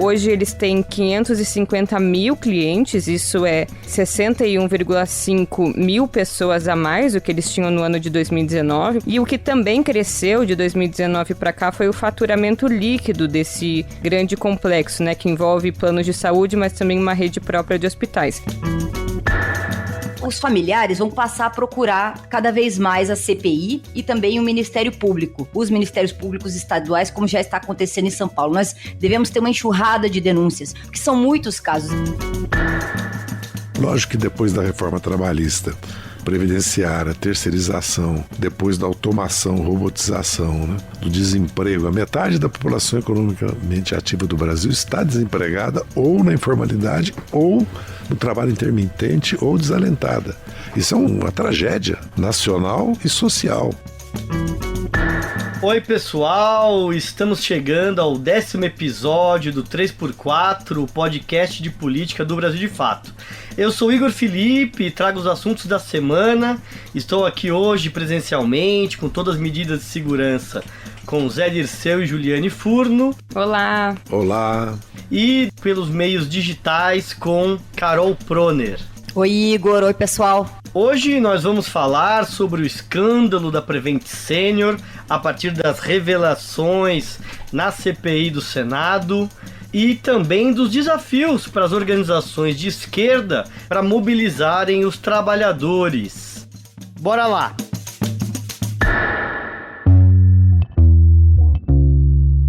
Hoje eles têm 550 mil clientes, isso é 61,5 mil pessoas a mais do que eles tinham no ano de 2019. E o que também cresceu de 2019 para cá foi o faturamento líquido desse grande complexo, né, que envolve planos de saúde, mas também uma rede própria de hospitais. Os familiares vão passar a procurar cada vez mais a CPI e também o Ministério Público, os Ministérios Públicos estaduais, como já está acontecendo em São Paulo. Nós devemos ter uma enxurrada de denúncias, porque são muitos casos. Lógico que depois da reforma trabalhista, previdenciária, terceirização, depois da automação, robotização, né, do desemprego, a metade da população economicamente ativa do Brasil está desempregada ou na informalidade ou no trabalho intermitente ou desalentada. Isso é uma tragédia nacional e social. Oi pessoal, estamos chegando ao 10º episódio do 3x4, o podcast de política do Brasil de Fato. Eu sou Igor Felipe e trago os assuntos da semana. Estou aqui hoje presencialmente, com todas as medidas de segurança, com Zé Dirceu e Juliane Furno. Olá! Olá! E pelos meios digitais com Carol Proner. Oi Igor, oi pessoal! Hoje nós vamos falar sobre o escândalo da Prevent Senior a partir das revelações na CPI do Senado e também dos desafios para as organizações de esquerda para mobilizarem os trabalhadores. Bora lá!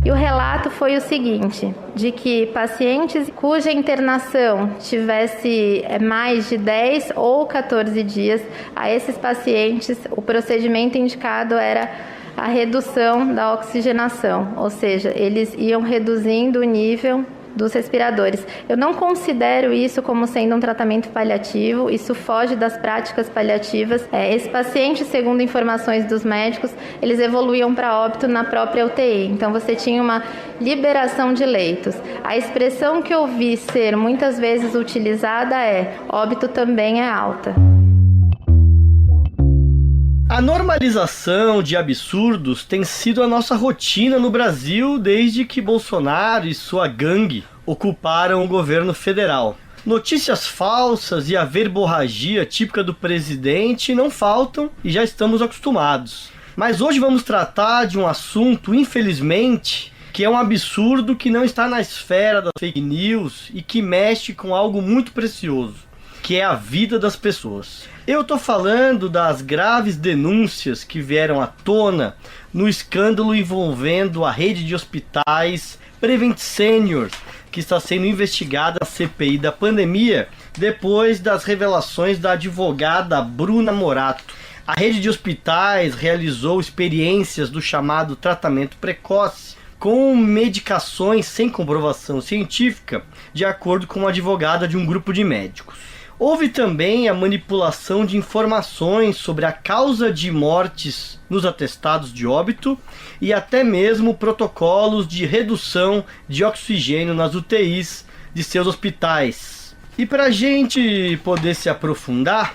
E o relato foi o seguinte, de que pacientes cuja internação tivesse mais de 10 ou 14 dias, a esses pacientes o procedimento indicado era a redução da oxigenação, ou seja, eles iam reduzindo o nível dos respiradores. Eu não considero isso como sendo um tratamento paliativo, isso foge das práticas paliativas. Esses pacientes, segundo informações dos médicos, eles evoluíam para óbito na própria UTI, então você tinha uma liberação de leitos. A expressão que eu vi ser muitas vezes utilizada é: óbito também é alta. A normalização de absurdos tem sido a nossa rotina no Brasil desde que Bolsonaro e sua gangue ocuparam o governo federal. Notícias falsas e a verborragia típica do presidente não faltam e já estamos acostumados. Mas hoje vamos tratar de um assunto, infelizmente, que é um absurdo que não está na esfera das fake news e que mexe com algo muito precioso, que é a vida das pessoas. Eu estou falando das graves denúncias que vieram à tona no escândalo envolvendo a rede de hospitais Prevent Senior, que está sendo investigada na CPI da pandemia, depois das revelações da advogada Bruna Morato. A rede de hospitais realizou experiências do chamado tratamento precoce, com medicações sem comprovação científica, de acordo com uma advogada de um grupo de médicos. Houve também a manipulação de informações sobre a causa de mortes nos atestados de óbito e até mesmo protocolos de redução de oxigênio nas UTIs de seus hospitais. E para a gente poder se aprofundar,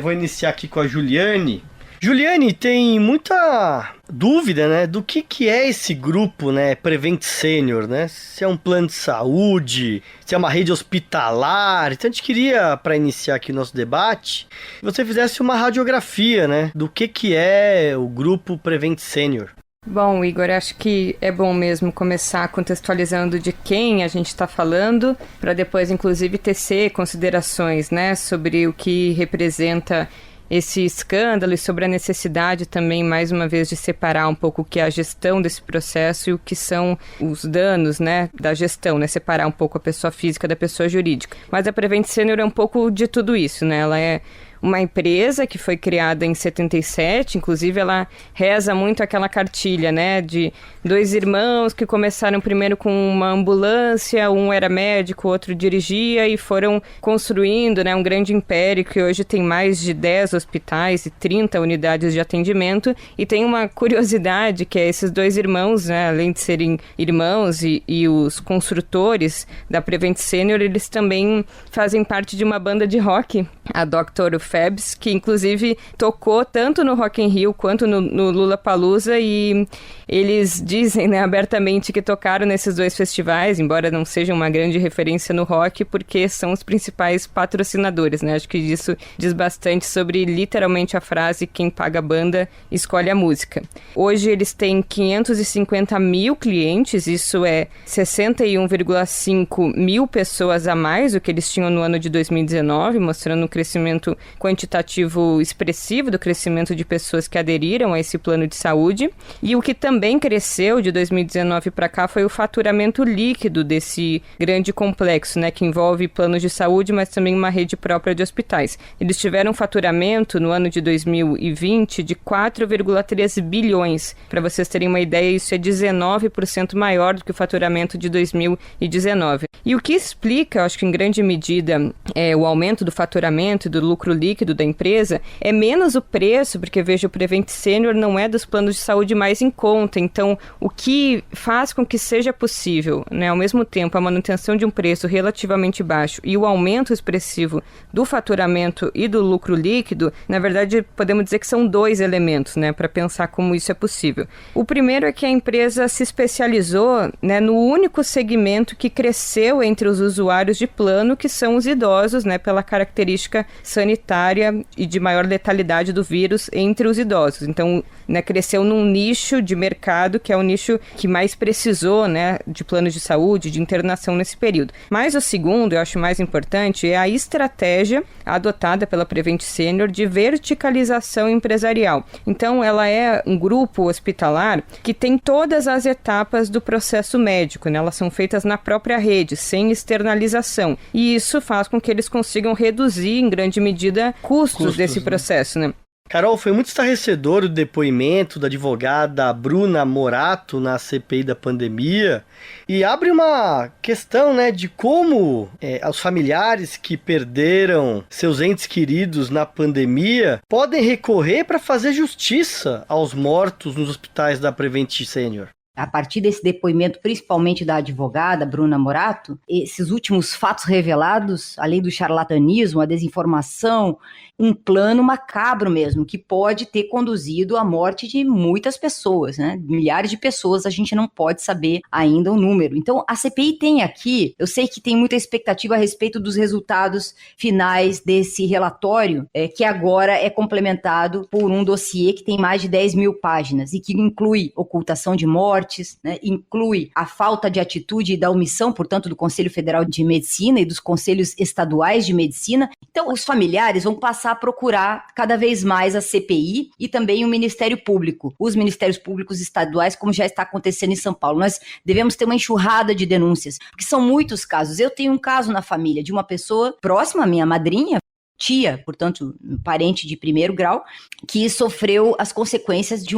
vou iniciar aqui com a Juliane. Juliane, tem muita dúvida, né, do que é esse grupo, né, Prevent Senior, né? Se é um plano de saúde, se é uma rede hospitalar. Então a gente queria, para iniciar aqui o nosso debate, que você fizesse uma radiografia, né, do que é o grupo Prevent Senior. Bom, Igor, acho que é bom mesmo começar contextualizando de quem a gente está falando, para depois, inclusive, tecer considerações, né, sobre o que representa esse escândalo e sobre a necessidade também, mais uma vez, de separar um pouco o que é a gestão desse processo e o que são os danos, né, da gestão, né, separar um pouco a pessoa física da pessoa jurídica. Mas a Prevent Senior é um pouco de tudo isso, né, ela é uma empresa que foi criada em 77, inclusive ela reza muito aquela cartilha, né, de dois irmãos que começaram primeiro com uma ambulância, um era médico, o outro dirigia e foram construindo, né, um grande império que hoje tem mais de 10 hospitais e 30 unidades de atendimento. E tem uma curiosidade que é esses dois irmãos, né, além de serem irmãos e os construtores da Prevent Senior, eles também fazem parte de uma banda de rock, a Dr. Fabs, que inclusive tocou tanto no Rock in Rio quanto no Lollapalooza, e eles dizem, né, abertamente que tocaram nesses dois festivais, embora não sejam uma grande referência no rock, porque são os principais patrocinadores, né? Acho que isso diz bastante sobre literalmente a frase: quem paga a banda escolhe a música. Hoje eles têm 550 mil clientes, isso é 61,5 mil pessoas a mais do que eles tinham no ano de 2019, mostrando um crescimento quantitativo expressivo do crescimento de pessoas que aderiram a esse plano de saúde. E o que também cresceu de 2019 para cá foi o faturamento líquido desse grande complexo, né, que envolve planos de saúde, mas também uma rede própria de hospitais. Eles tiveram um faturamento no ano de 2020 de 4,3 bilhões. Para vocês terem uma ideia, isso é 19% maior do que o faturamento de 2019. E o que explica, acho que em grande medida, o aumento do faturamento e do lucro líquido da empresa é menos o preço, porque veja, o Prevent Senior não é dos planos de saúde mais em conta. Então, o que faz com que seja possível, né, ao mesmo tempo, a manutenção de um preço relativamente baixo e o aumento expressivo do faturamento e do lucro líquido, na verdade, podemos dizer que são dois elementos, né, para pensar como isso é possível. O primeiro é que a empresa se especializou, né, no único segmento que cresceu entre os usuários de plano, que são os idosos, né, pela característica sanitária e de maior letalidade do vírus entre os idosos. Então, né, cresceu num nicho de mercado que é o nicho que mais precisou, né, de planos de saúde, de internação nesse período. Mas o segundo, eu acho mais importante, é a estratégia adotada pela Prevent Senior de verticalização empresarial. Então, ela é um grupo hospitalar que tem todas as etapas do processo médico, né? Elas são feitas na própria rede, sem externalização. E isso faz com que eles consigam reduzir, em grande medida, custos desse processo, né? Carol, foi muito estarrecedor o depoimento da advogada Bruna Morato na CPI da pandemia, e abre uma questão, né, de como os familiares que perderam seus entes queridos na pandemia podem recorrer para fazer justiça aos mortos nos hospitais da Prevent Senior. A partir desse depoimento, principalmente da advogada Bruna Morato, esses últimos fatos revelados, além do charlatanismo, a desinformação, um plano macabro mesmo, que pode ter conduzido à morte de muitas pessoas, né? Milhares de pessoas, a gente não pode saber ainda o número. Então, a CPI tem aqui, eu sei que tem muita expectativa a respeito dos resultados finais desse relatório, que agora é complementado por um dossiê que tem mais de 10 mil páginas e que inclui ocultação de mortes, né? Inclui a falta de atitude e da omissão, portanto, do Conselho Federal de Medicina e dos Conselhos Estaduais de Medicina. Então, os familiares vão passar a procurar cada vez mais a CPI e também o Ministério Público, os Ministérios Públicos Estaduais, como já está acontecendo em São Paulo. Nós devemos ter uma enxurrada de denúncias, porque são muitos casos. Eu tenho um caso na família de uma pessoa próxima à minha madrinha, tia, portanto, parente de primeiro grau, que sofreu as consequências de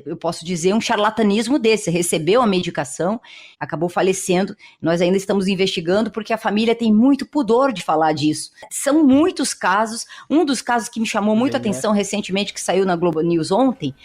eu posso dizer, um charlatanismo desse. Recebeu a medicação, acabou falecendo. Nós ainda estamos investigando porque a família tem muito pudor de falar disso. São muitos casos. Um dos casos que me chamou muita atenção recentemente, que saiu na Globo News ontem,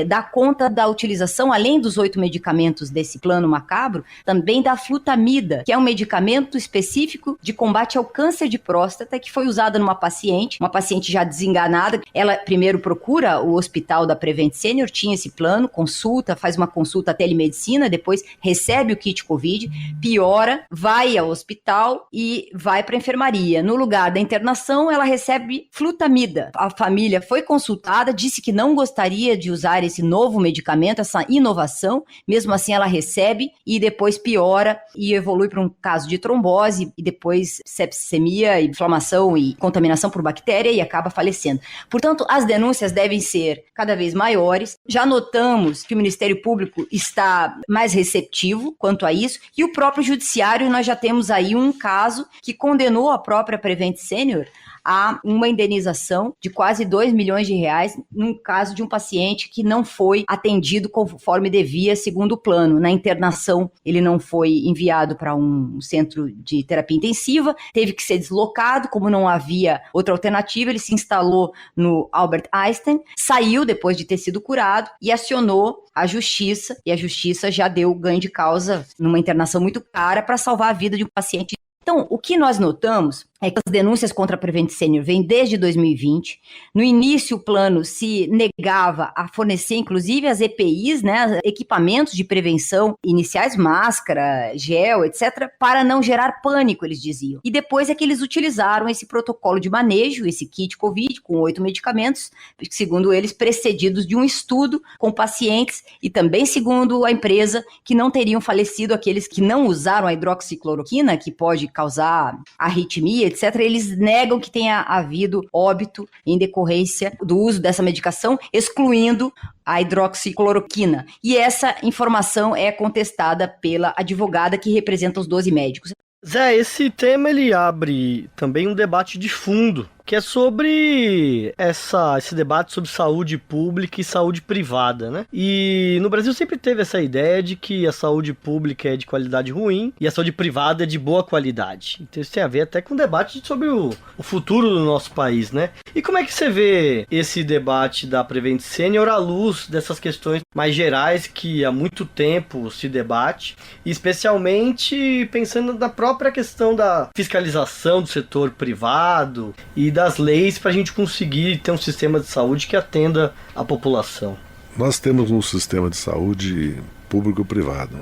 dá conta da utilização, além dos 8 medicamentos desse plano macabro, também da flutamida, que é um medicamento específico de combate ao câncer de próstata, que foi usada numa paciente, uma paciente já desenganada. Ela primeiro procura o hospital da Prevent Senior, tinha esse plano, consulta, faz uma consulta telemedicina, depois recebe o kit Covid, piora, vai ao hospital e vai para a enfermaria. No lugar da internação, ela recebe flutamida. A família foi consultada, disse que não gostaria de usar esse novo medicamento, essa inovação, mesmo assim ela recebe e depois piora e evolui para um caso de trombose e depois sepsemia, inflamação e contaminação por bactéria e acaba falecendo. Portanto, as denúncias devem ser cada vez maiores. Já notamos que o Ministério Público está mais receptivo quanto a isso, e o próprio Judiciário, nós já temos aí um caso que condenou a própria Prevent Senior a uma indenização de quase 2 milhões de reais num caso de um paciente que não foi atendido conforme devia, segundo o plano. Na internação, ele não foi enviado para um centro de terapia intensiva, teve que ser deslocado, como não havia outra alternativa, ele se instalou no Albert Einstein, saiu depois de ter sido curado e acionou a justiça, e a justiça já deu ganho de causa numa internação muito cara para salvar a vida de um paciente. Então, o que nós notamos é que as denúncias contra a Prevent Senior vêm desde 2020. No início, o plano se negava a fornecer, inclusive, as EPIs, né, equipamentos de prevenção iniciais, máscara, gel, etc., para não gerar pânico, eles diziam. E depois é que eles utilizaram esse protocolo de manejo, esse kit COVID, com 8 medicamentos, segundo eles, precedidos de um estudo com pacientes e também, segundo a empresa, que não teriam falecido aqueles que não usaram a hidroxicloroquina, que pode causar arritmia, etc., eles negam que tenha havido óbito em decorrência do uso dessa medicação, excluindo a hidroxicloroquina. E essa informação é contestada pela advogada que representa os 12 médicos. Zé, esse tema ele abre também um debate de fundo, que é sobre esse debate sobre saúde pública e saúde privada, né? E no Brasil sempre teve essa ideia de que a saúde pública é de qualidade ruim e a saúde privada é de boa qualidade. Então isso tem a ver até com o debate sobre o futuro do nosso país, né? E como é que você vê esse debate da Prevent Senior à luz dessas questões mais gerais que há muito tempo se debate, especialmente pensando na própria questão da fiscalização do setor privado e das leis para a gente conseguir ter um sistema de saúde que atenda a população? Nós temos um sistema de saúde público-privado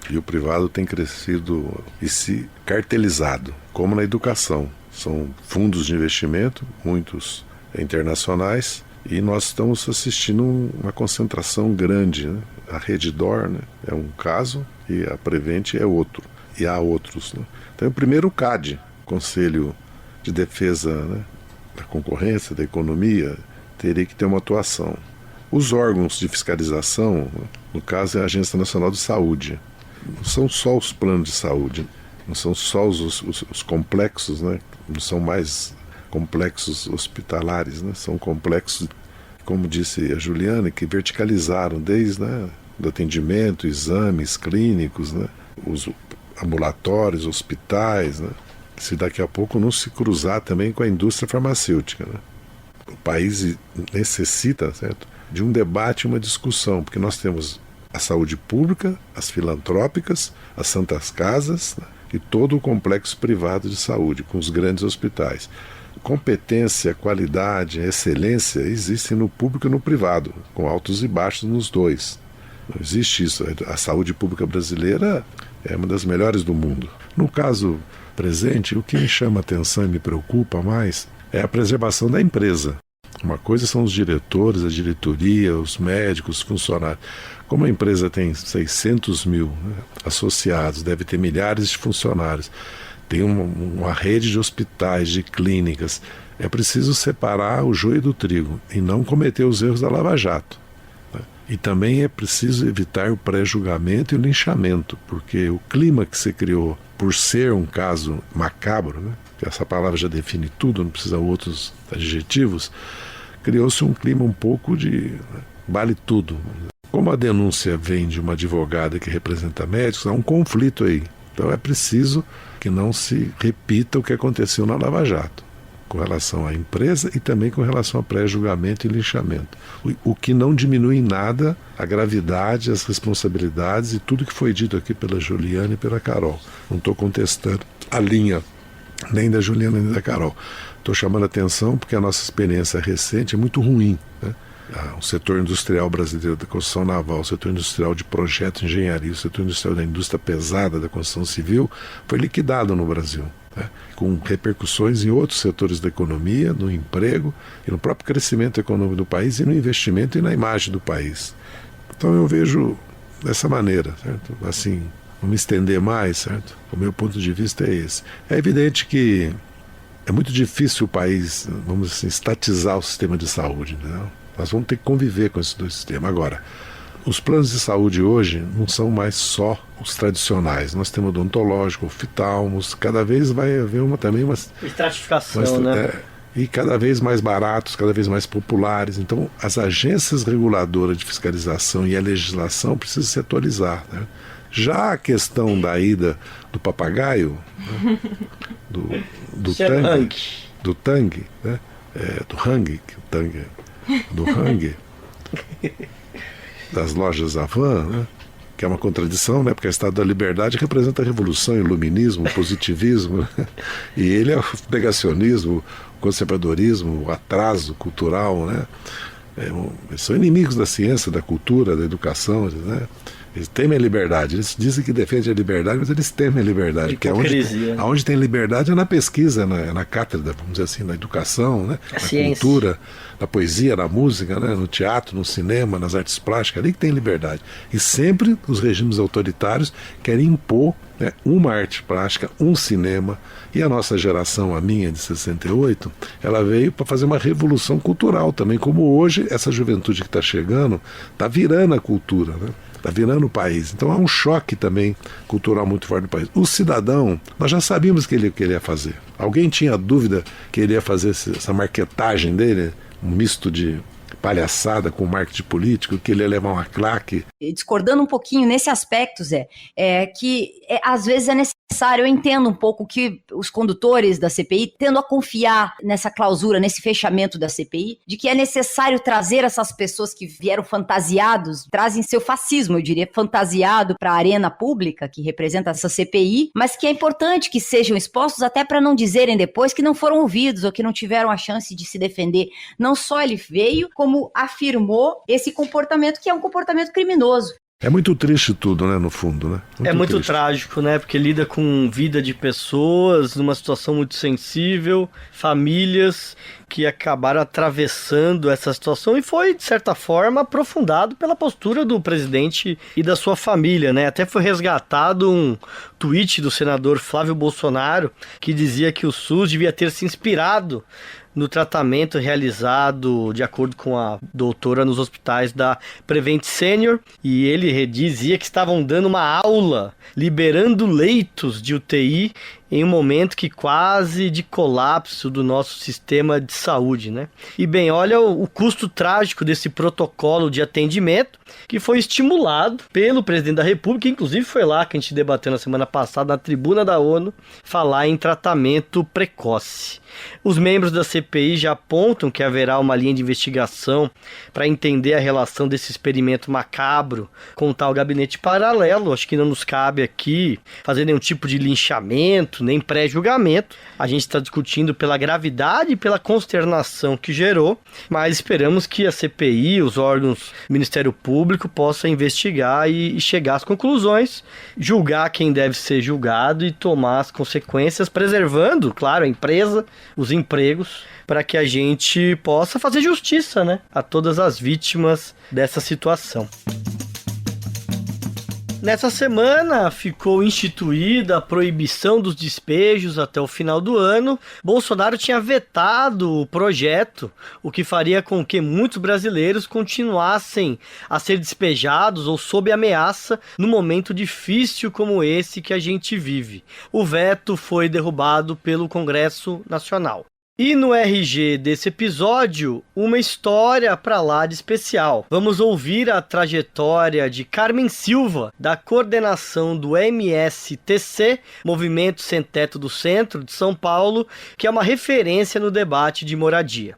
e o privado tem crescido e se cartelizado, como na educação. São fundos de investimento, muitos internacionais, e nós estamos assistindo uma concentração grande, né? A Redditor, né, é um caso e a Prevent é outro, e há outros, né? Então, primeiro o CAD, Conselho de Defesa, né, da Concorrência, da Economia, teria que ter uma atuação. Os órgãos de fiscalização, no caso é a Agência Nacional de Saúde, não são só os planos de saúde, não são só os complexos, né, não são mais complexos hospitalares, né, são complexos, como disse a Juliana, que verticalizaram desde, né, do atendimento, exames clínicos, né, os ambulatórios, hospitais, né, se daqui a pouco não se cruzar também com a indústria farmacêutica, né? O país necessita, certo, de um debate, uma discussão, porque nós temos a saúde pública, as filantrópicas, as santas casas, né, e todo o complexo privado de saúde, com os grandes hospitais. Competência, qualidade, excelência existem no público e no privado, com altos e baixos nos dois. Não existe isso. A saúde pública brasileira é uma das melhores do mundo. No caso presente, o que me chama a atenção e me preocupa mais é a preservação da empresa. Uma coisa são os diretores, a diretoria, os médicos, os funcionários. Como a empresa tem 600 mil, né, associados, deve ter milhares de funcionários, tem uma rede de hospitais, de clínicas, é preciso separar o joio do trigo e não cometer os erros da Lava Jato. E também é preciso evitar o pré-julgamento e o linchamento, porque o clima que se criou por ser um caso macabro, né, que essa palavra já define tudo, não precisa outros adjetivos, criou-se um clima um pouco de, né, vale tudo. Como a denúncia vem de uma advogada que representa médicos, há um conflito aí. Então é preciso que não se repita o que aconteceu na Lava Jato, com relação à empresa e também com relação a pré-julgamento e linchamento. O que não diminui em nada a gravidade, as responsabilidades e tudo que foi dito aqui pela Juliana e pela Carol. Não estou contestando a linha nem da Juliana nem da Carol. Estou chamando a atenção porque a nossa experiência recente é muito ruim, né? O setor industrial brasileiro da construção naval, o setor industrial de projeto de engenharia, o setor industrial da indústria pesada da construção civil foi liquidado no Brasil, né? Com repercussões em outros setores da economia, no emprego e no próprio crescimento econômico do país e no investimento e na imagem do país. Então eu vejo dessa maneira, certo? Assim, não me estender mais, certo? O meu ponto de vista é esse. É evidente que é muito difícil o país, vamos assim, estatizar o sistema de saúde, né? Nós vamos ter que conviver com esses dois sistemas. Agora, os planos de saúde hoje não são mais só os tradicionais. Nós temos odontológico, oftalmos, cada vez vai haver também uma estratificação, né? E cada vez mais baratos, cada vez mais populares. Então, as agências reguladoras de fiscalização e a legislação precisam se atualizar, né? Já a questão da ida do papagaio, né? do tangue, né? Do hang, que o tangue do hang, das lojas Avan, né? que é uma contradição, né? Porque o Estado da Liberdade representa a revolução, o iluminismo, o positivismo, e ele é o negacionismo, o conservadorismo, o atraso cultural, né? Eles são inimigos da ciência, da cultura, da educação, né? Eles temem a liberdade. Eles dizem que defendem a liberdade, mas eles temem a liberdade. Porque aonde tem liberdade é na pesquisa, na cátedra, vamos dizer assim, na educação, né? Na ciência, cultura, na poesia, na música, né? No teatro, no cinema, nas artes plásticas, ali que tem liberdade. E sempre os regimes autoritários querem impor, né, uma arte plástica, um cinema. E a nossa geração, a minha de 68, ela veio para fazer uma revolução cultural também, como hoje essa juventude que está chegando está virando a cultura, né? Está virando o país. Então há um choque também cultural muito forte no país. O cidadão, nós já sabíamos que ele ia fazer. Alguém tinha dúvida que ele ia fazer essa marketagem dele, um misto de palhaçada com marketing político, que ele ia levar uma claque? Discordando um pouquinho nesse aspecto, Zé, às vezes é necessário, eu entendo um pouco que os condutores da CPI tendem a confiar nessa clausura, nesse fechamento da CPI, de que é necessário trazer essas pessoas que vieram fantasiados, trazem seu fascismo, eu diria, fantasiado para a arena pública, que representa essa CPI, mas que é importante que sejam expostos até para não dizerem depois que não foram ouvidos ou que não tiveram a chance de se defender. Não só ele veio, como afirmou esse comportamento que é um comportamento criminoso. É muito triste tudo, né, no fundo, né? Muito trágico, né, porque lida com vida de pessoas, numa situação muito sensível, famílias que acabaram atravessando essa situação e foi, de certa forma, aprofundado pela postura do presidente e da sua família, né? Até foi resgatado um tweet do senador Flávio Bolsonaro que dizia que o SUS devia ter se inspirado no tratamento realizado de acordo com a doutora nos hospitais da Prevent Senior, e ele dizia que estavam dando uma aula, liberando leitos de UTI em um momento que quase de colapso do nosso sistema de saúde, né? E bem, olha o custo trágico desse protocolo de atendimento que foi estimulado pelo presidente da República, inclusive foi lá que a gente debateu na semana passada na tribuna da ONU, falar em tratamento precoce. Os membros da CPI já apontam que haverá uma linha de investigação para entender a relação desse experimento macabro com o tal gabinete paralelo. Acho que não nos cabe aqui fazer nenhum tipo de linchamento, nem pré-julgamento. A gente está discutindo pela gravidade e pela consternação que gerou, mas esperamos que a CPI, os órgãos do Ministério Público, possam investigar e chegar às conclusões, julgar quem deve ser julgado e tomar as consequências, preservando, claro, a empresa, os empregos, para que a gente possa fazer justiça, né, a todas as vítimas dessa situação. Nessa semana ficou instituída a proibição dos despejos até o final do ano. Bolsonaro tinha vetado o projeto, o que faria com que muitos brasileiros continuassem a ser despejados ou sob ameaça num momento difícil como esse que a gente vive. O veto foi derrubado pelo Congresso Nacional. E no RG desse episódio, uma história pra lá de especial. Vamos ouvir a trajetória de Carmen Silva, da coordenação do MSTC, Movimento Sem Teto do Centro de São Paulo, que é uma referência no debate de moradia.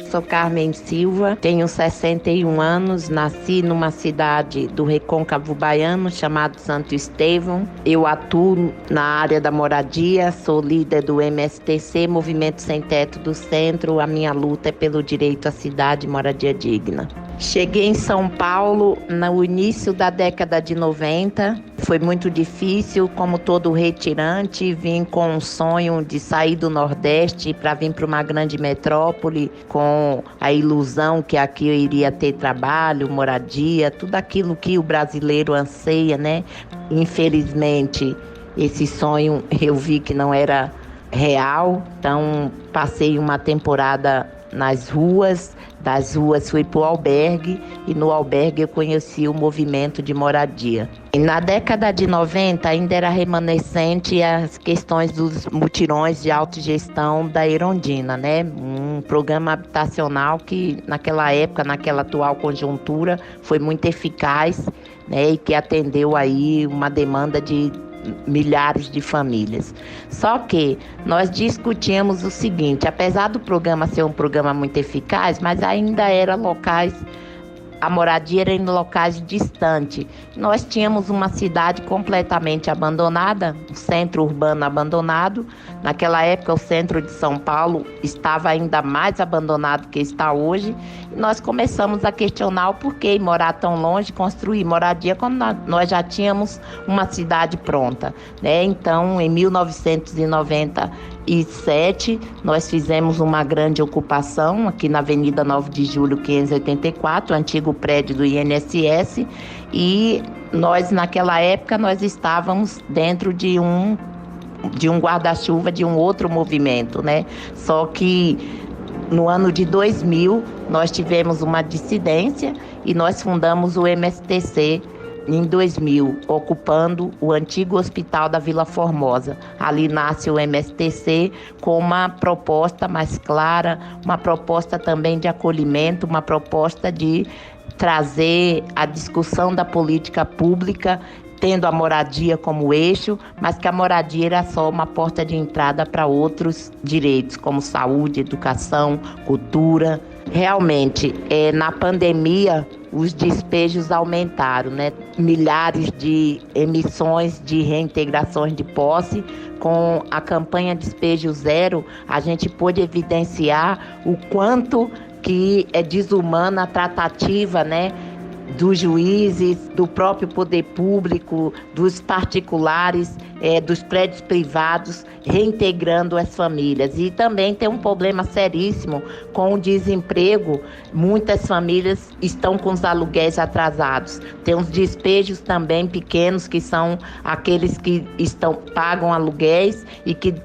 Sou Carmen Silva, tenho 61 anos, nasci numa cidade do Recôncavo Baiano chamado Santo Estevão. Eu atuo na área da moradia, sou líder do MSTC, Movimento Sem Teto do Centro. A minha luta é pelo direito à cidade e moradia digna. Cheguei em São Paulo no início da década de 90. Foi muito difícil, como todo retirante, vim com um sonho de sair do Nordeste para vir para uma grande metrópole, com a ilusão que aqui eu iria ter trabalho, moradia, tudo aquilo que o brasileiro anseia, né? Infelizmente, esse sonho eu vi que não era real, então passei uma temporada nas ruas, das ruas fui para o albergue e no albergue eu conheci o movimento de moradia. E na década de 90 ainda era remanescente as questões dos mutirões de autogestão da Erondina, né? Um programa habitacional que naquela época, naquela atual conjuntura, foi muito eficaz, né? E que atendeu aí uma demanda de milhares de famílias. Só que nós discutimos o seguinte: apesar do programa ser um programa muito eficaz, mas ainda eram locais a moradia era em locais distantes. Nós tínhamos uma cidade completamente abandonada, o centro urbano abandonado. Naquela época, o centro de São Paulo estava ainda mais abandonado que está hoje. E nós começamos a questionar o porquê morar tão longe, construir moradia quando nós já tínhamos uma cidade pronta, né? Então, em 1997, nós fizemos uma grande ocupação aqui na Avenida 9 de Julho, 584, o antigo prédio do INSS, e nós, naquela época, nós estávamos dentro de um guarda-chuva de um outro movimento, né? Só que no ano de 2000, nós tivemos uma dissidência e nós fundamos o MSTC em 2000, ocupando o antigo hospital da Vila Formosa. Ali nasce o MSTC com uma proposta mais clara, uma proposta também de acolhimento, uma proposta de trazer a discussão da política pública, tendo a moradia como eixo, mas que a moradia era só uma porta de entrada para outros direitos, como saúde, educação, cultura. Realmente, na pandemia, os despejos aumentaram, né? Milhares de emissões de reintegrações de posse. Com a campanha Despejo Zero, a gente pôde evidenciar o quanto que é desumana a tratativa, né, dos juízes, do próprio poder público, dos particulares, dos prédios privados, reintegrando as famílias. E também tem um problema seríssimo com o desemprego. Muitas famílias estão com os aluguéis atrasados. Tem uns despejos também pequenos, que são aqueles que pagam aluguéis e que,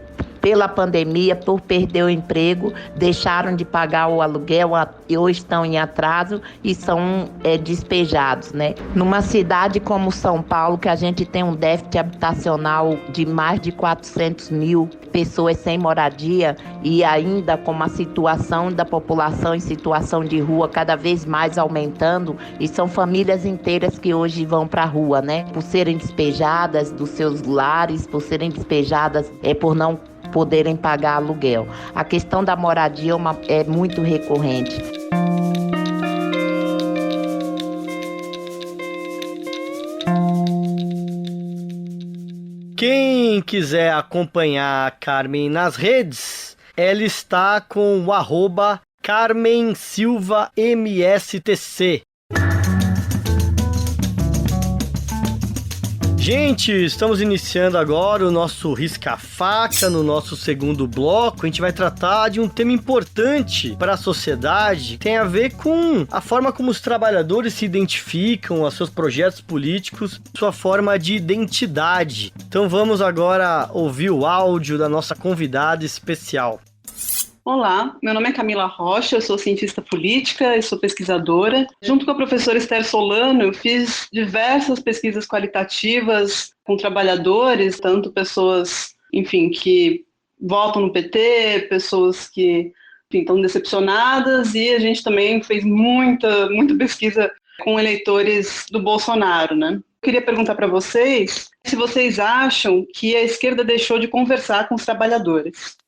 pela pandemia, por perder o emprego, deixaram de pagar o aluguel ou estão em atraso e são despejados, né? Numa cidade como São Paulo, que a gente tem um déficit habitacional de mais de 400 mil pessoas sem moradia e ainda com uma situação da população em situação de rua cada vez mais aumentando, e são famílias inteiras que hoje vão para a rua, né? Por serem despejadas dos seus lares, por serem despejadas por não poderem pagar aluguel. A questão da moradia é muito recorrente. Quem quiser acompanhar a Carmen nas redes, ela está com o @CarmenSilvaMSTC. Gente, estamos iniciando agora o nosso Risca-Faca, no nosso segundo bloco. A gente vai tratar de um tema importante para a sociedade, tem a ver com a forma como os trabalhadores se identificam, os seus projetos políticos, sua forma de identidade. Então vamos agora ouvir o áudio da nossa convidada especial. Olá, meu nome é Camila Rocha, eu sou cientista política e sou pesquisadora. Junto com a professora Esther Solano, eu fiz diversas pesquisas qualitativas com trabalhadores, tanto pessoas, enfim, que votam no PT, pessoas que, enfim, estão decepcionadas, e a gente também fez muita pesquisa com eleitores do Bolsonaro, né? Eu queria perguntar para vocês se vocês acham que a esquerda deixou de conversar com os trabalhadores.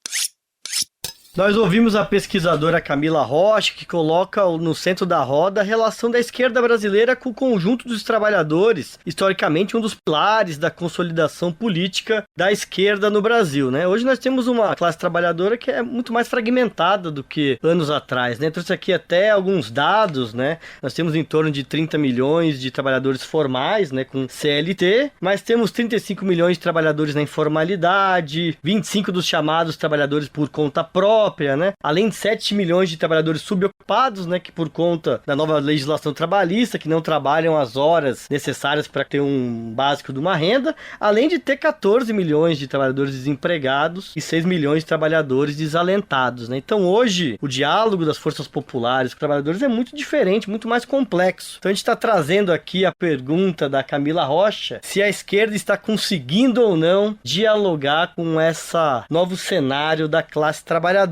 Nós ouvimos a pesquisadora Camila Rocha, que coloca no centro da roda a relação da esquerda brasileira com o conjunto dos trabalhadores, historicamente um dos pilares da consolidação política da esquerda no Brasil, né? Hoje nós temos uma classe trabalhadora que é muito mais fragmentada do que anos atrás, né? Eu trouxe aqui até alguns dados, né? Nós temos em torno de 30 milhões de trabalhadores formais, né, com CLT, mas temos 35 milhões de trabalhadores na informalidade, 25 dos chamados trabalhadores por conta própria, né? Além de 7 milhões de trabalhadores subocupados, né, que por conta da nova legislação trabalhista, que não trabalham as horas necessárias para ter um básico de uma renda, além de ter 14 milhões de trabalhadores desempregados e 6 milhões de trabalhadores desalentados, né? Então hoje o diálogo das forças populares com os trabalhadores é muito diferente, muito mais complexo. Então a gente está trazendo aqui a pergunta da Camila Rocha, se a esquerda está conseguindo ou não dialogar com esse novo cenário da classe trabalhadora.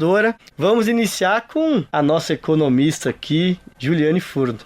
Vamos iniciar com a nossa economista aqui, Juliane Furno.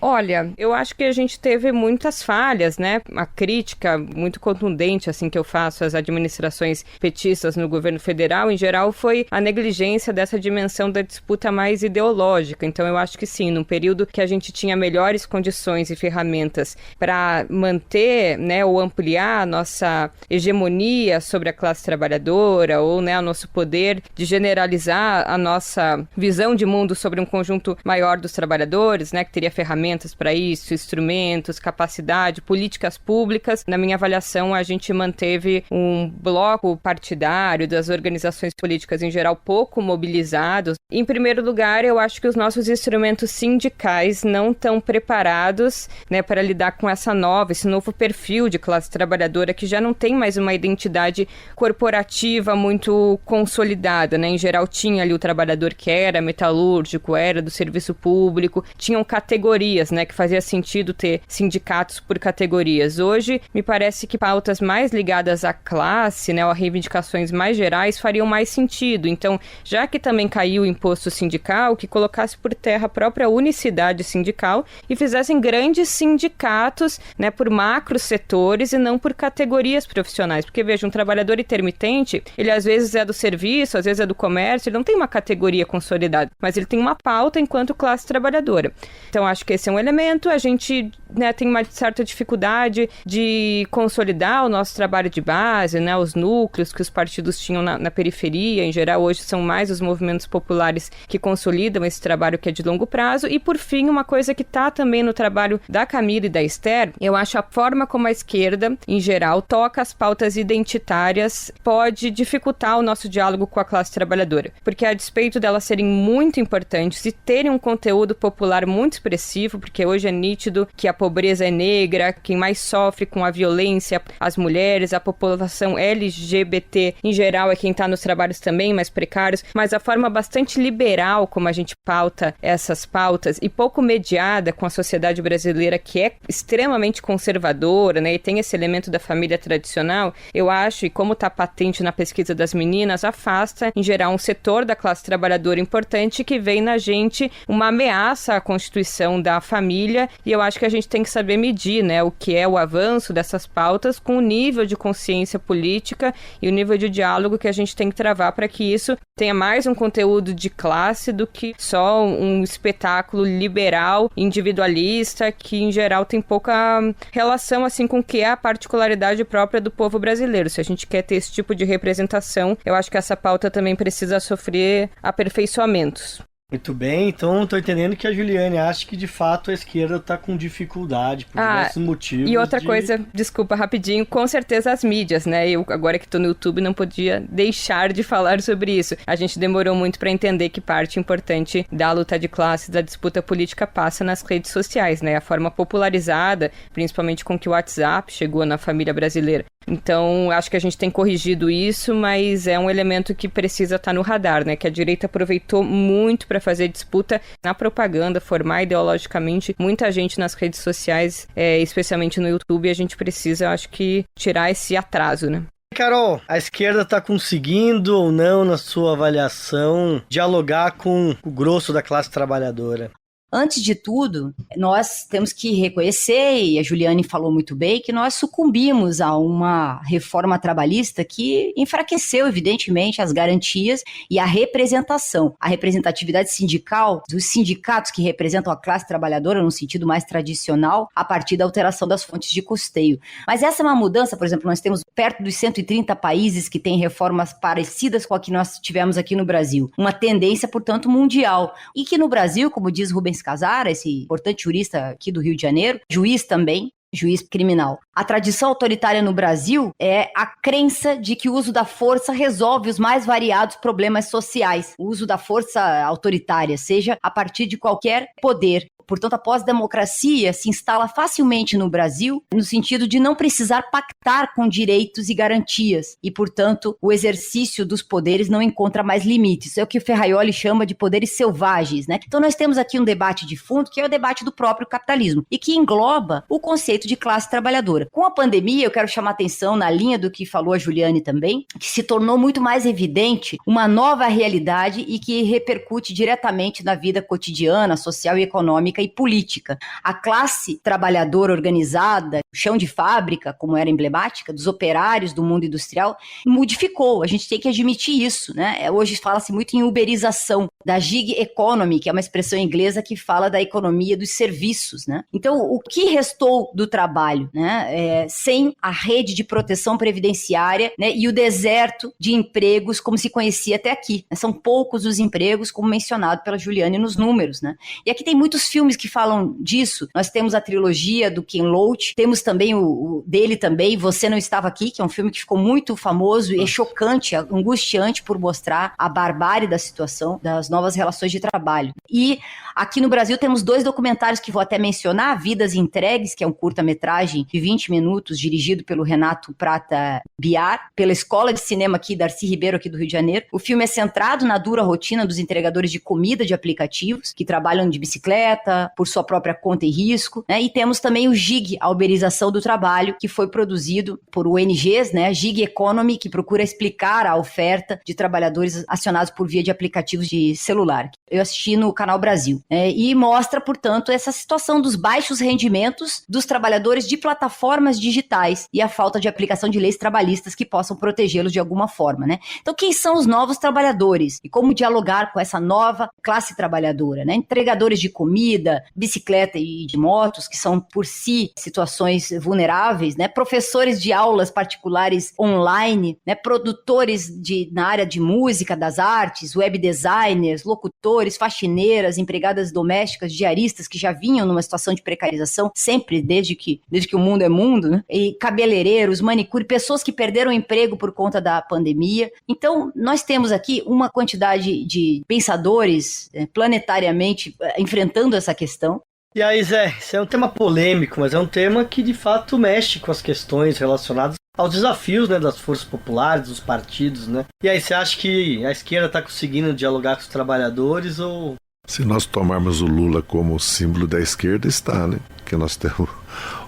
Olha, eu acho que a gente teve muitas falhas, né? A crítica muito contundente, assim, que eu faço às administrações petistas no governo federal, em geral, foi a negligência dessa dimensão da disputa mais ideológica. Então, eu acho que sim, num período que a gente tinha melhores condições e ferramentas para manter, né, ou ampliar a nossa hegemonia sobre a classe trabalhadora, ou, né, o nosso poder de generalizar a nossa visão de mundo sobre um conjunto maior dos trabalhadores, né, que teria ferramentas para isso, instrumentos, capacidade, políticas públicas. Na minha avaliação, a gente manteve um bloco partidário das organizações políticas em geral pouco mobilizados. Em primeiro lugar, eu acho que os nossos instrumentos sindicais não estão preparados, né, para lidar com esse novo perfil de classe trabalhadora que já não tem mais uma identidade corporativa muito consolidada, né? Em geral, tinha ali o trabalhador que era metalúrgico, era do serviço público, tinham categorias, né, que fazia sentido ter sindicatos por categorias. Hoje, me parece que pautas mais ligadas à classe, né, ou a reivindicações mais gerais, fariam mais sentido. Então, já que também caiu o imposto sindical, que colocasse por terra a própria unicidade sindical e fizessem grandes sindicatos, né, por macros setores e não por categorias profissionais. Porque, veja, um trabalhador intermitente, ele às vezes é do serviço, às vezes é do comércio, ele não tem uma categoria consolidada, mas ele tem uma pauta enquanto classe trabalhadora. Então, acho que esse é um elemento. A gente, né, tem uma certa dificuldade de consolidar o nosso trabalho de base, né, os núcleos que os partidos tinham na periferia. Em geral, hoje são mais os movimentos populares que consolidam esse trabalho que é de longo prazo. E, por fim, uma coisa que está também no trabalho da Camila e da Esther, eu acho a forma como a esquerda, em geral, toca as pautas identitárias pode dificultar o nosso diálogo com a classe trabalhadora. Porque, a despeito delas serem muito importantes e terem um conteúdo popular muito expressivo, porque hoje é nítido que a pobreza é negra, quem mais sofre com a violência, as mulheres, a população LGBT em geral é quem está nos trabalhos também mais precários, mas a forma bastante liberal como a gente pauta essas pautas e pouco mediada com a sociedade brasileira, que é extremamente conservadora, né, e tem esse elemento da família tradicional, eu acho, e como está patente na pesquisa das meninas, afasta em geral um setor da classe trabalhadora importante que vem na gente uma ameaça à constituição da família, e eu acho que a gente tem que saber medir, né, o que é o avanço dessas pautas com o nível de consciência política e o nível de diálogo que a gente tem que travar para que isso tenha mais um conteúdo de classe do que só um espetáculo liberal, individualista, que em geral tem pouca relação assim com o que é a particularidade própria do povo brasileiro. Se a gente quer ter esse tipo de representação, eu acho que essa pauta também precisa sofrer aperfeiçoamentos. Muito bem, então estou entendendo que a Juliane acha que de fato a esquerda está com dificuldade por diversos motivos. E outra coisa, desculpa, rapidinho, com certeza as mídias, né? Eu agora que estou no YouTube não podia deixar de falar sobre isso. A gente demorou muito para entender que parte importante da luta de classe, da disputa política passa nas redes sociais, né? A forma popularizada, principalmente com que o WhatsApp chegou na família brasileira. Então, acho que a gente tem corrigido isso, mas é um elemento que precisa estar no radar, né? Que a direita aproveitou muito para fazer disputa na propaganda, formar ideologicamente muita gente nas redes sociais, especialmente no YouTube, e a gente precisa, acho que, tirar esse atraso, né? Carol, a esquerda está conseguindo ou não, na sua avaliação, dialogar com o grosso da classe trabalhadora? Antes de tudo, nós temos que reconhecer, e a Juliane falou muito bem, que nós sucumbimos a uma reforma trabalhista que enfraqueceu, evidentemente, as garantias e a representação. A representatividade sindical dos sindicatos que representam a classe trabalhadora no sentido mais tradicional, a partir da alteração das fontes de custeio. Mas essa é uma mudança, por exemplo, nós temos perto dos 130 países que têm reformas parecidas com a que nós tivemos aqui no Brasil. Uma tendência, portanto, mundial. E que no Brasil, como diz Rubens Casara, esse importante jurista aqui do Rio de Janeiro, juiz também, juiz criminal. A tradição autoritária no Brasil é a crença de que o uso da força resolve os mais variados problemas sociais. O uso da força autoritária, seja a partir de qualquer poder. Portanto, a pós-democracia se instala facilmente no Brasil no sentido de não precisar pactar com direitos e garantias e, portanto, o exercício dos poderes não encontra mais limites. É o que o Ferraioli chama de poderes selvagens, né? Então, nós temos aqui um debate de fundo que é o debate do próprio capitalismo e que engloba o conceito de classe trabalhadora. Com a pandemia, eu quero chamar atenção na linha do que falou a Juliane também, que se tornou muito mais evidente uma nova realidade e que repercute diretamente na vida cotidiana, social e econômica econômica e política. A classe trabalhadora organizada, chão de fábrica, como era emblemática, dos operários do mundo industrial, modificou. A gente tem que admitir isso, né? Hoje fala-se muito em uberização da gig economy, que é uma expressão inglesa que fala da economia dos serviços, né? Então, o que restou do trabalho, né? Sem a rede de proteção previdenciária, né? E o deserto de empregos como se conhecia até aqui. São poucos os empregos, como mencionado pela Juliane nos números, né? E aqui tem muitos filmes que falam disso. Nós temos a trilogia do Ken Loach, temos também o dele também, Você Não Estava Aqui, que é um filme que ficou muito famoso e é chocante, angustiante por mostrar a barbárie da situação das novas relações de trabalho. E aqui no Brasil temos 2 documentários que vou até mencionar, Vidas Entregues, que é um curta-metragem de 20 minutos, dirigido pelo Renato Prata Biar, pela Escola de Cinema aqui, Darcy Ribeiro, aqui do Rio de Janeiro. O filme é centrado na dura rotina dos entregadores de comida de aplicativos, que trabalham de bicicleta, por sua própria conta e risco, né? E temos também o GIG, a uberização do trabalho, que foi produzido por ONGs, né? Gig Economy, que procura explicar a oferta de trabalhadores acionados por via de aplicativos de celular. Eu assisti no Canal Brasil, né? E mostra, portanto, essa situação dos baixos rendimentos dos trabalhadores de plataformas digitais e a falta de aplicação de leis trabalhistas que possam protegê-los de alguma forma, né? Então, quem são os novos trabalhadores? E como dialogar com essa nova classe trabalhadora, né? Entregadores de comida, bicicleta e de motos, que são, por si, situações vulneráveis, né? Professores de aulas particulares online, né? Produtores na área de música, das artes, web designers, locutores, faxineiras, empregadas domésticas, diaristas, que já vinham numa situação de precarização, sempre desde que o mundo é mundo, né? E cabeleireiros, manicure, pessoas que perderam o emprego por conta da pandemia. Então, nós temos aqui uma quantidade de pensadores planetariamente enfrentando essa questão. E aí, Zé, isso é um tema polêmico, mas é um tema que de fato mexe com as questões relacionadas aos desafios, né, das forças populares, dos partidos, né? E aí, você acha que a esquerda está conseguindo dialogar com os trabalhadores ou... Se nós tomarmos o Lula como símbolo da esquerda, está, né? Porque nós temos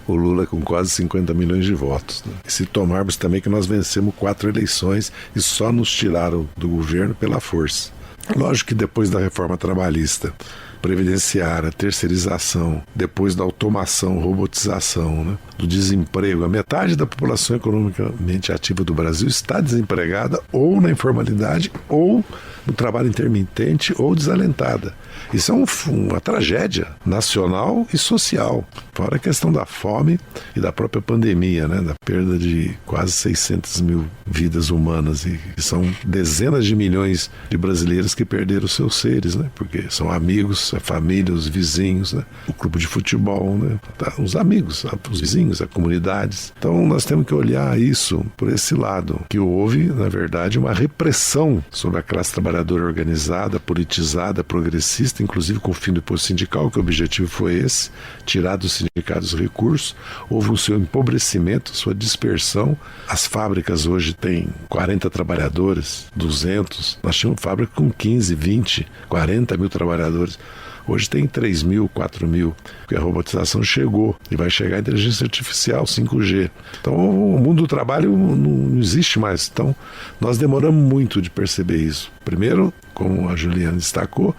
o Lula com quase 50 milhões de votos, né? E se tomarmos também que nós vencemos 4 eleições e só nos tiraram do governo pela força. Lógico que depois da reforma trabalhista, previdenciária, terceirização, depois da automação, robotização, né, do desemprego, a metade da população economicamente ativa do Brasil está desempregada ou na informalidade ou no trabalho intermitente ou desalentada. Isso é uma tragédia nacional e social, fora a questão da fome e da própria pandemia, né, da perda de quase 600 mil vidas humanas, e são dezenas de milhões de brasileiros que perderam seus seres, né, porque são amigos, a família, os vizinhos, né, o clube de futebol, né, os amigos, os vizinhos, as comunidades. Então nós temos que olhar isso por esse lado, que houve, na verdade, uma repressão sobre a classe trabalhadora organizada, politizada, progressista, inclusive com o fim do imposto sindical, que o objetivo foi esse, tirar dos sindicatos recursos. Houve o seu empobrecimento, sua dispersão. As fábricas hoje têm 40 trabalhadores, 200. Nós tínhamos fábrica com 15, 20, 40 mil trabalhadores. Hoje tem 3 mil, 4 mil, porque a robotização chegou e vai chegar a inteligência artificial, 5G. Então o mundo do trabalho não existe mais. Então nós demoramos muito de perceber isso. Primeiro, como a Juliana destacou,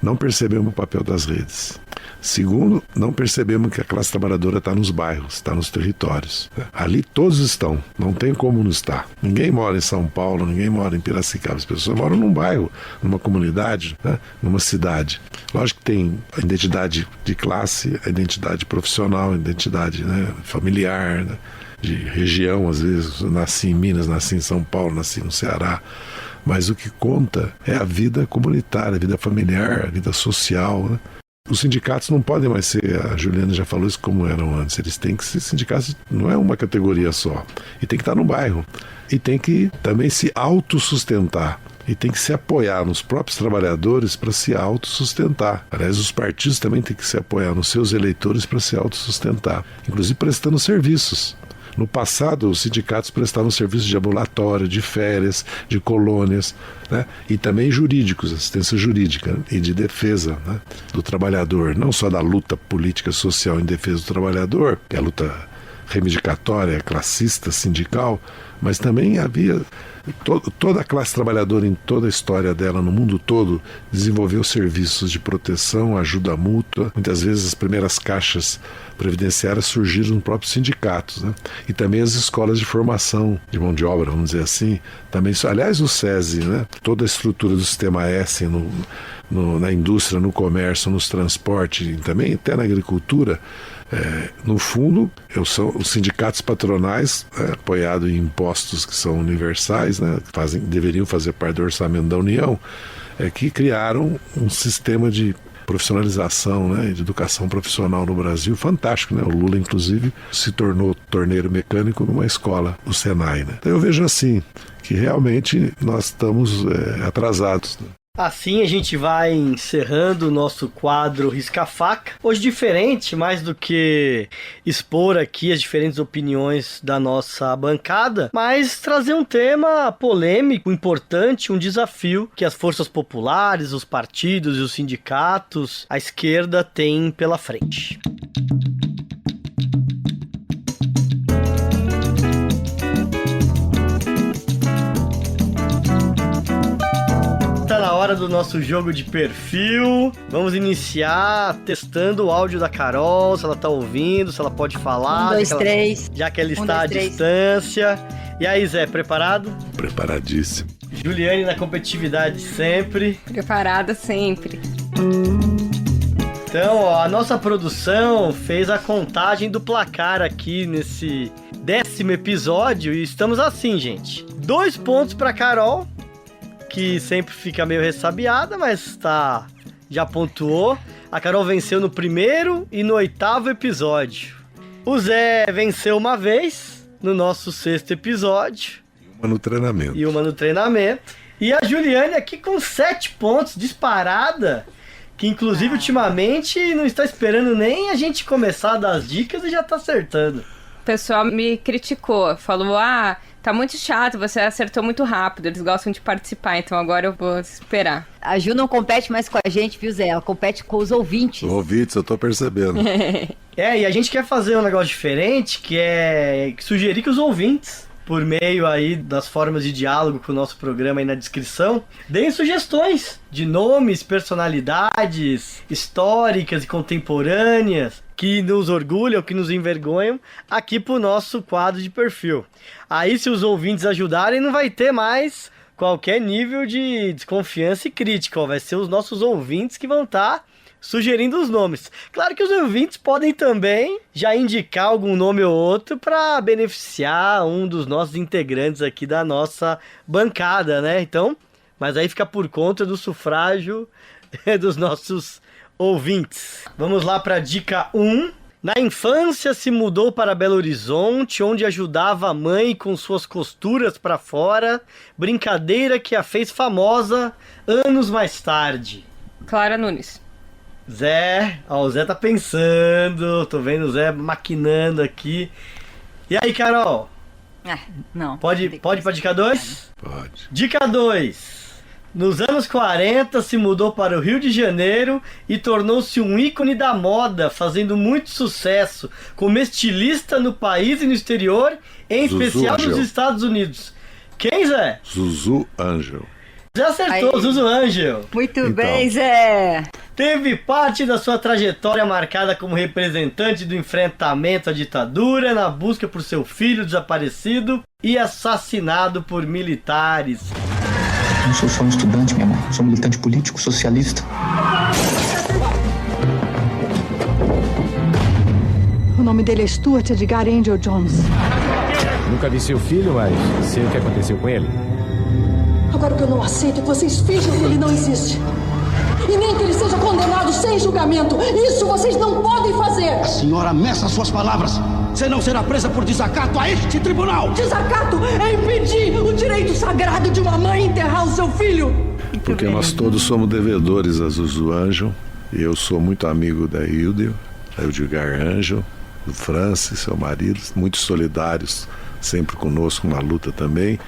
não percebemos o papel das redes. Segundo, não percebemos que a classe trabalhadora está nos bairros, está nos territórios. Ali todos estão, não tem como não estar. Ninguém mora em São Paulo, ninguém mora em Piracicaba. As pessoas moram num bairro, numa comunidade, né? Numa cidade. Lógico que tem a identidade de classe, a identidade profissional, a identidade, né, familiar, né, de região. Às vezes nasci em Minas, nasci em São Paulo, nasci no Ceará. Mas o que conta é a vida comunitária, a vida familiar, a vida social, né? Os sindicatos não podem mais ser, a Juliana já falou isso, como eram antes. Eles têm que ser sindicatos, não é uma categoria só. E tem que estar no bairro. E tem que também se autossustentar. E tem que se apoiar nos próprios trabalhadores para se autossustentar. Aliás, os partidos também têm que se apoiar nos seus eleitores para se autossustentar. Inclusive prestando serviços. No passado, os sindicatos prestavam serviços de ambulatório, de férias, de colônias, né? E também jurídicos, assistência jurídica e de defesa, né, do trabalhador, não só da luta política social em defesa do trabalhador, que é a luta reivindicatória, classista, sindical, mas também havia toda a classe trabalhadora em toda a história dela, no mundo todo, desenvolveu serviços de proteção, ajuda mútua. Muitas vezes as primeiras caixas previdenciárias surgiram nos próprios sindicatos, né? E também as escolas de formação de mão de obra, vamos dizer assim. Também, aliás, o SESI, né? Toda a estrutura do sistema S na indústria, no comércio, nos transportes e também até na agricultura. No fundo, são os sindicatos patronais, apoiados em impostos que são universais, né, deveriam fazer parte do orçamento da União, que criaram um sistema de profissionalização, né, de educação profissional no Brasil fantástico, né? O Lula, inclusive, se tornou torneiro mecânico numa escola do Senai, né? Então eu vejo assim, que realmente nós estamos atrasados, né? Assim a gente vai encerrando o nosso quadro Risca-Faca. Hoje diferente, mais do que expor aqui as diferentes opiniões da nossa bancada, mas trazer um tema polêmico, importante, um desafio que as forças populares, os partidos e os sindicatos, a esquerda têm pela frente. Na hora do nosso jogo de perfil, vamos iniciar testando o áudio da Carol, se ela tá ouvindo, se ela pode falar. 1, 2, 3. Já que ela está à distância. E aí, Zé, preparado? Preparadíssimo. Juliane na competitividade sempre. Preparada sempre. Então, ó, a nossa produção fez a contagem do placar aqui nesse 10º episódio e estamos assim, gente. 2 pontos pra Carol, que sempre fica meio ressabiada, mas já pontuou. A Carol venceu no 1º e no 8º episódio. O Zé venceu uma vez no nosso 6º episódio. Uma no treinamento. E a Juliane aqui com 7 pontos, disparada, que inclusive ultimamente não está esperando nem a gente começar a dar as dicas e já está acertando. O pessoal me criticou, falou, tá muito chato, você acertou muito rápido, eles gostam de participar, então agora eu vou esperar. A Ju não compete mais com a gente, viu, Zé? Ela compete com os ouvintes. Os ouvintes, eu tô percebendo. E a gente quer fazer um negócio diferente, que é sugerir que os ouvintes, por meio aí das formas de diálogo com o nosso programa aí na descrição, deem sugestões de nomes, personalidades históricas e contemporâneas que nos orgulham, que nos envergonham, aqui pro nosso quadro de perfil. Aí, se os ouvintes ajudarem, não vai ter mais qualquer nível de desconfiança e crítica, ó. Vai ser os nossos ouvintes que vão estar sugerindo os nomes. Claro que os ouvintes podem também já indicar algum nome ou outro para beneficiar um dos nossos integrantes aqui da nossa bancada, né? Então, mas aí fica por conta do sufrágio dos nossos ouvintes. Vamos lá para a dica 1. Na infância se mudou para Belo Horizonte, onde ajudava a mãe com suas costuras para fora, brincadeira que a fez famosa anos mais tarde. Clara Nunes. Zé, o Zé tá pensando, tô vendo o Zé maquinando aqui. E aí, Carol? Não. Pode pra dica 2? Pode. Dica 2. Nos anos 40 se mudou para o Rio de Janeiro e tornou-se um ícone da moda, fazendo muito sucesso como estilista no país e no exterior, em especial nos Estados Unidos. Quem, Zé? Zuzu Angel. Já acertou, Zuzu Angel. Muito bem, Zé. Teve parte da sua trajetória marcada como representante do enfrentamento à ditadura, na busca por seu filho desaparecido e assassinado por militares. Eu não sou só um estudante, minha mãe. Eu sou um militante político, socialista. O nome dele é Stuart Edgar Angel Jones. Nunca vi seu filho, mas sei o que aconteceu com ele. Agora o que eu não aceito é que vocês finjam que ele não existe. E nem que ele seja condenado sem julgamento. Isso vocês não podem fazer. A senhora meça suas palavras. Senão será presa por desacato a este tribunal. Desacato é impedir o direito sagrado de uma mãe enterrar o seu filho. Porque nós todos somos devedores a Zuzu Angel. E eu sou muito amigo da Hilde, da Edgar Angel, do Francis, seu marido, muito solidários, sempre conosco na luta também.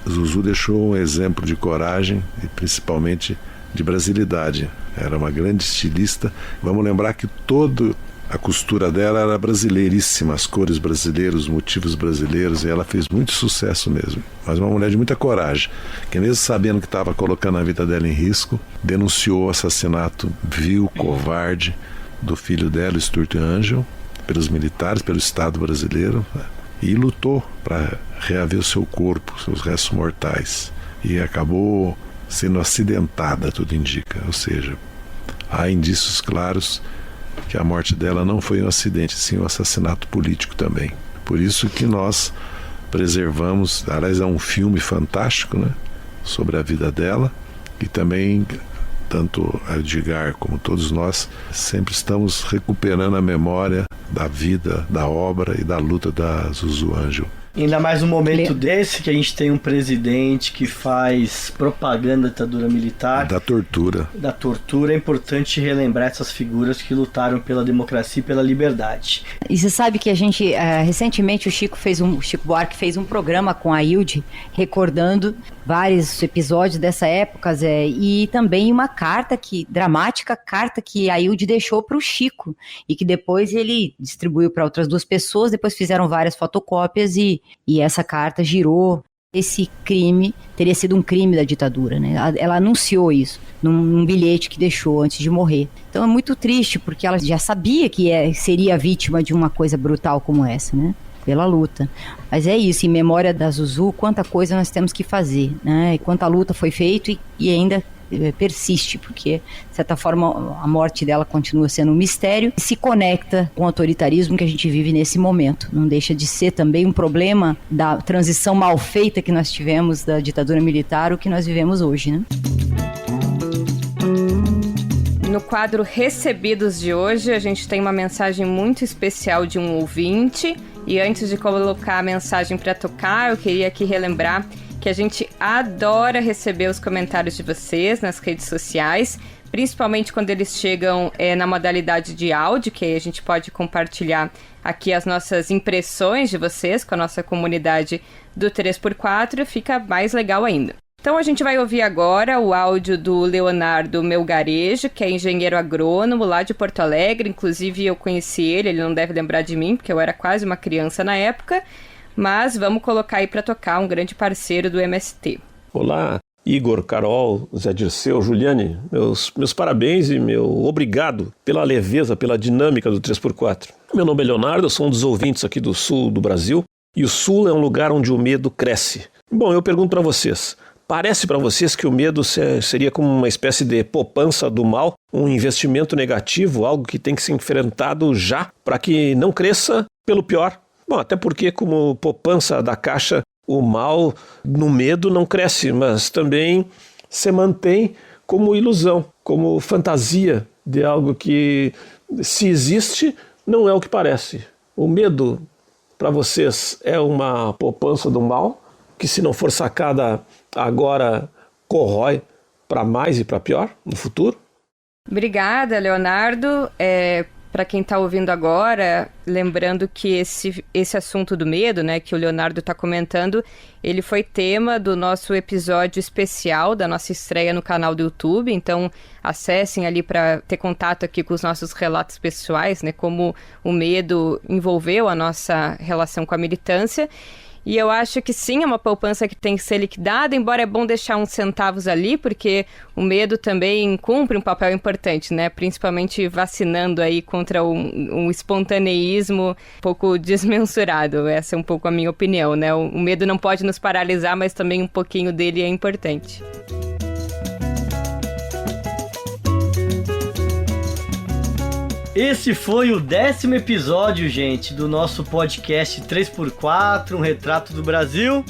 Zuzu deixou um exemplo de coragem e principalmente de brasilidade. Era uma grande estilista. Vamos lembrar que todo A costura dela era brasileiríssima, as cores brasileiras, os motivos brasileiros, e ela fez muito sucesso mesmo. Mas uma mulher de muita coragem, que mesmo sabendo que estava colocando a vida dela em risco, denunciou o assassinato vil, covarde, do filho dela, Stuart Angel, pelos militares, pelo Estado brasileiro, e lutou para reaver o seu corpo, seus restos mortais. E acabou sendo acidentada, tudo indica. Ou seja, há indícios claros que a morte dela não foi um acidente, sim um assassinato político também. Por isso que nós preservamos, aliás, é um filme fantástico, né, sobre a vida dela, e também tanto a Edgar como todos nós sempre estamos recuperando a memória da vida, da obra e da luta da Zuzu Angel. Ainda mais um momento desse, que a gente tem um presidente que faz propaganda da ditadura militar. Da tortura. Da tortura. É importante relembrar essas figuras que lutaram pela democracia e pela liberdade. E você sabe que a gente, recentemente, o Chico Buarque fez um programa com a Hilde, recordando vários episódios dessa época, Zé, e também uma dramática carta que a Hilde deixou para o Chico, e que depois ele distribuiu para outras 2 pessoas, depois fizeram várias fotocópias e essa carta girou. Esse crime teria sido um crime da ditadura, né? Ela anunciou isso num bilhete que deixou antes de morrer. Então é muito triste, porque ela já sabia que seria vítima de uma coisa brutal como essa, né? Pela luta. Mas é isso, em memória da Zuzu, quanta coisa nós temos que fazer, né? E quanta luta foi feita e ainda persiste, porque, de certa forma, a morte dela continua sendo um mistério e se conecta com o autoritarismo que a gente vive nesse momento. Não deixa de ser também um problema da transição mal feita que nós tivemos da ditadura militar, o que nós vivemos hoje, né? No quadro Recebidos de hoje, a gente tem uma mensagem muito especial de um ouvinte. E antes de colocar a mensagem para tocar, eu queria aqui relembrar que a gente adora receber os comentários de vocês nas redes sociais, principalmente quando eles chegam na modalidade de áudio, que aí a gente pode compartilhar aqui as nossas impressões de vocês com a nossa comunidade do 3x4, fica mais legal ainda. Então a gente vai ouvir agora o áudio do Leonardo Melgarejo, que é engenheiro agrônomo lá de Porto Alegre. Inclusive eu conheci ele não deve lembrar de mim, porque eu era quase uma criança na época, mas vamos colocar aí para tocar, um grande parceiro do MST. Olá, Igor, Carol, Zé Dirceu, Juliane, meus parabéns e meu obrigado pela leveza, pela dinâmica do 3x4. Meu nome é Leonardo, eu sou um dos ouvintes aqui do sul do Brasil, e o sul é um lugar onde o medo cresce. Bom, eu pergunto para vocês, parece para vocês que o medo seria como uma espécie de poupança do mal, um investimento negativo, algo que tem que ser enfrentado já para que não cresça pelo pior? Bom, até porque como poupança da Caixa, o mal no medo não cresce, mas também se mantém como ilusão, como fantasia de algo que, se existe, não é o que parece. O medo, para vocês, é uma poupança do mal, que se não for sacada agora, corrói para mais e para pior no futuro? Obrigada, Leonardo. Para quem está ouvindo agora, lembrando que esse assunto do medo, né, que o Leonardo está comentando, ele foi tema do nosso episódio especial, da nossa estreia no canal do YouTube. Então, acessem ali para ter contato aqui com os nossos relatos pessoais, né, como o medo envolveu a nossa relação com a militância. E eu acho que sim, é uma poupança que tem que ser liquidada, embora é bom deixar uns centavos ali, porque o medo também cumpre um papel importante, né? Principalmente vacinando aí contra um espontaneísmo um pouco desmensurado. Essa é um pouco a minha opinião, né? O medo não pode nos paralisar, mas também um pouquinho dele é importante. Esse foi o 10º episódio, gente, do nosso podcast 3x4, um retrato do Brasil.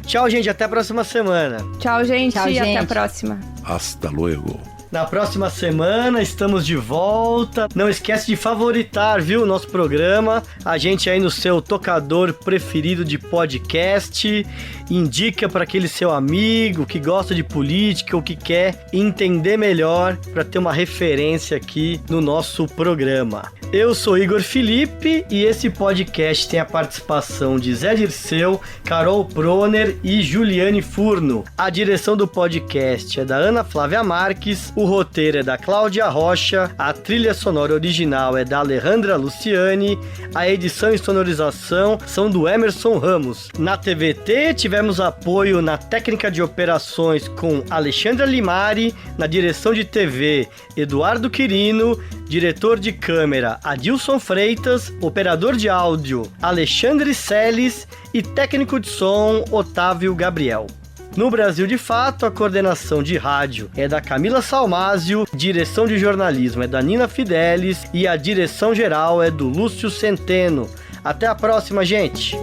Tchau, gente, até a próxima semana. Tchau, gente, até a próxima. Hasta luego. Na próxima semana estamos de volta. Não esquece de favoritar, viu, nosso programa. A gente aí no seu tocador preferido de podcast. Indica para aquele seu amigo que gosta de política ou que quer entender melhor, para ter uma referência aqui no nosso programa. Eu sou Igor Felipe e esse podcast tem a participação de Zé Dirceu, Carol Proner e Juliane Furno. A direção do podcast é da Ana Flávia Marques, o O roteiro é da Cláudia Rocha, a trilha sonora original é da Alejandra Luciani, a edição e sonorização são do Emerson Ramos. Na TVT tivemos apoio na técnica de operações com Alexandra Limari, na direção de TV Eduardo Quirino, diretor de câmera Adilson Freitas, operador de áudio Alexandre Celes e técnico de som Otávio Gabriel. No Brasil de Fato, a coordenação de rádio é da Camila Salmásio, direção de jornalismo é da Nina Fidelis e a direção geral é do Lúcio Centeno. Até a próxima, gente!